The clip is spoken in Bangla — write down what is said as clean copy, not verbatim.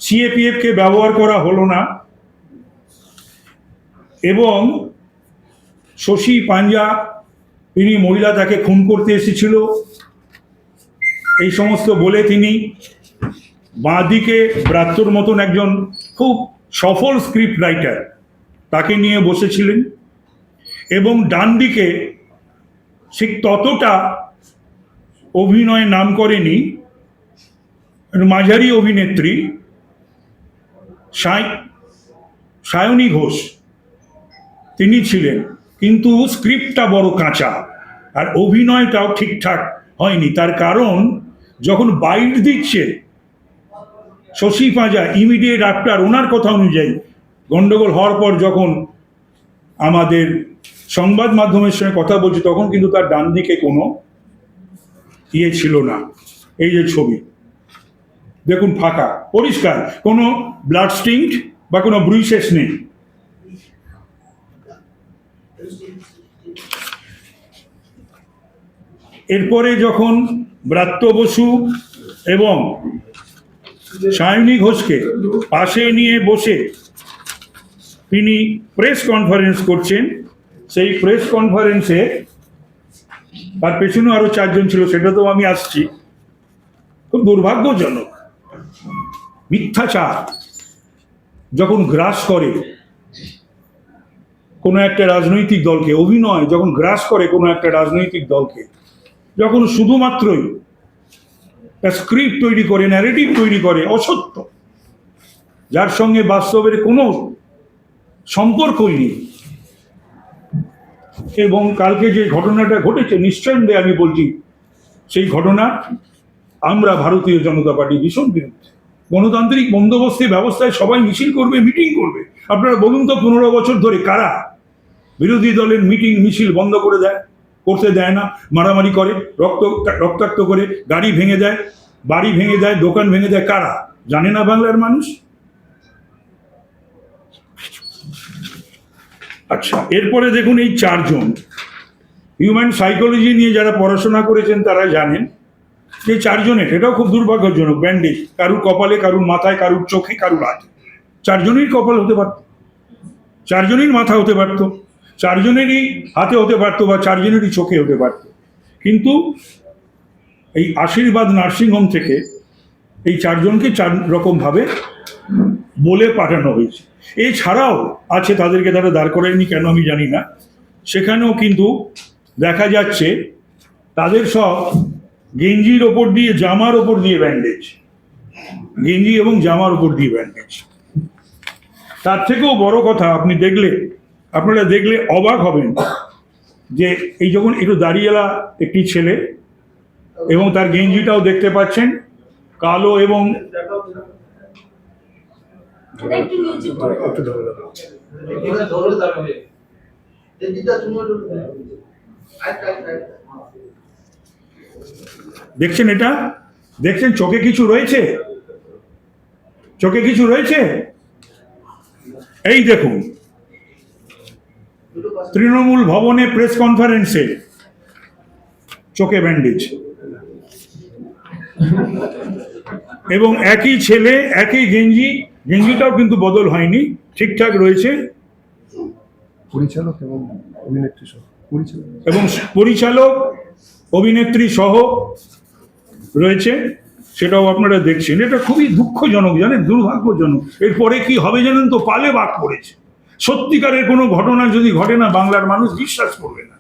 সিএপিএফকে ব্যবহার করা হলো না এবং শশী পাঞ্জা তিনি মহিলা তাকে খুন করতে এসেছিল এই সমস্ত বলে তিনি বাঁদিকে ব্রাত্যর মতন একজন খুব সফল স্ক্রিপ্ট রাইটার তাকে নিয়ে বসেছিলেন এবং ডান দিকে ঠিক ততটা অভিনয়ে নাম করেনি মাঝারি অভিনেত্রী সায়নী ঘোষ তিনি ছিলেন, কিন্তু স্ক্রিপ্টটা বড় কাঁচা আর অভিনয়টাও ঠিকঠাক হয়নি। তার কারণ যখন বাইট দিচ্ছে শশী পাঁজা ইমিডিয়েট আফটার ওনার কথা অনুযায়ী গন্ডগোল হওয়ার পর যখন আমাদের সংবাদ মাধ্যমের সঙ্গে কথা বলছে তখন কিন্তু তার ডান দিকে কোনো ইয়ে ছিল না। এই যে ছবি দেখুন ফাঁকা পরিষ্কার, কোনো ব্লাড স্টিংট বা কোনো ব্রুইসেস নেই। এরপরে যখন ব্রাত্য বসু এবং সায়নী ঘোষকে পাশে নিয়ে বসে তিনি প্রেস কনফারেন্স করছেন, সেই প্রেস কনফারেন্সে তার পেছনে আরো চারজন ছিল, সেটা তো আমি আসছি। খুব দুর্ভাগ্যজনক মিথ্যাচার যখন গ্রাস করে কোনো একটা রাজনৈতিক দলকে, অভিনয় যখন গ্রাস করে কোনো একটা রাজনৈতিক দলকে, যখন শুধুমাত্রই স্ক্রিপ্ট তৈরি করে, ন্যারেটিভ তৈরি করে অসত্য, যার সঙ্গে বাস্তবের কোনো সম্পর্কই নেই। এবং কালকে যে ঘটনাটা ঘটেছে নিঃসন্দেহে আমি বলছি সেই ঘটনা আমরা ভারতীয় জনতা পার্টি ভীষণ বিরুদ্ধে। গণতান্ত্রিক বন্দোবস্তের ব্যবস্থায় সবাই মিছিল করবে, মিটিং করবে। আপনারা বলুন তো 15 বছর ধরে কারা বিরোধী দলের মিটিং মিছিল বন্ধ করে দেয়, করতে দেয় না, মারামারি করে, রক্তাক্ত করে, গাড়ি ভেঙে দেয়, বাড়ি ভেঙে দেয়, দোকান ভেঙে দেয়? কারা? জানে না বাংলার মানুষ? আচ্ছা, এরপরে দেখুন এই চারজন হিউম্যান সাইকোলজি নিয়ে যারা পড়াশোনা করেছেন তারা জানেন যে চারজনের, এটাও খুব দুর্ভাগ্যজনক, ব্যান্ডেজ কারুর কপালে, কারুর মাথায়, কারুর চোখে, কারুর হাতে। চারজনেরই কপাল হতে পারত, চারজনেরই মাথা হতে পারত, চারজনেরই হাতে হতে পারত, বা চারজনেরই চোখে হতে পারত। কিন্তু এই আশীর্বাদ নার্সিংহোম থেকে এই চারজনকে 4 রকমভাবে বলে পাঠানো হয়েছে। এছাড়াও আছে, তাদেরকে তারা দাঁড় করায়নি কেন আমি জানি না, সেখানেও কিন্তু দেখা যাচ্ছে তাদের সব গেঞ্জির ওপর দিয়ে, জামার ওপর দিয়ে ব্যান্ডেজ, গেঞ্জি এবং জামার ওপর দিয়ে ব্যান্ডেজ। তার থেকেও বড় কথা আপনারা দেখলে অবাক হবেন যে এই যখন একটু দাঁড়িয়েলা একটি ছেলে, এবং তার গেঞ্জিটাও দেখতে পাচ্ছেন কালো, এবং দেখছেন, এটা দেখছেন, চোখে কিছু রয়েছে, চোখে কিছু রয়েছে। এই দেখুন তৃণমূল ভবনে প্রেস কনফারেন্সে চোখে ব্যান্ডেজ, এবং একই ছেলে একই গেঞ্জি, গেঞ্জিটাও কিন্তু বদল হয়নি, ঠিকঠাক রয়েছে। পরিচালক এবং অভিনেত্রী সহ, পরিচালক অভিনেত্রী সহ রয়েছে, সেটাও আপনারা দেখছেন। এটা খুবই দুঃখজনক, জানেন, দুর্ভাগ্যজনক। এরপরে কি হবে জানেন তো? পালে বাঘ পড়েছে। সত্যিকারের কোনো ঘটনা যদি ঘটে না, বাংলার মানুষ বিশ্বাস করবে না।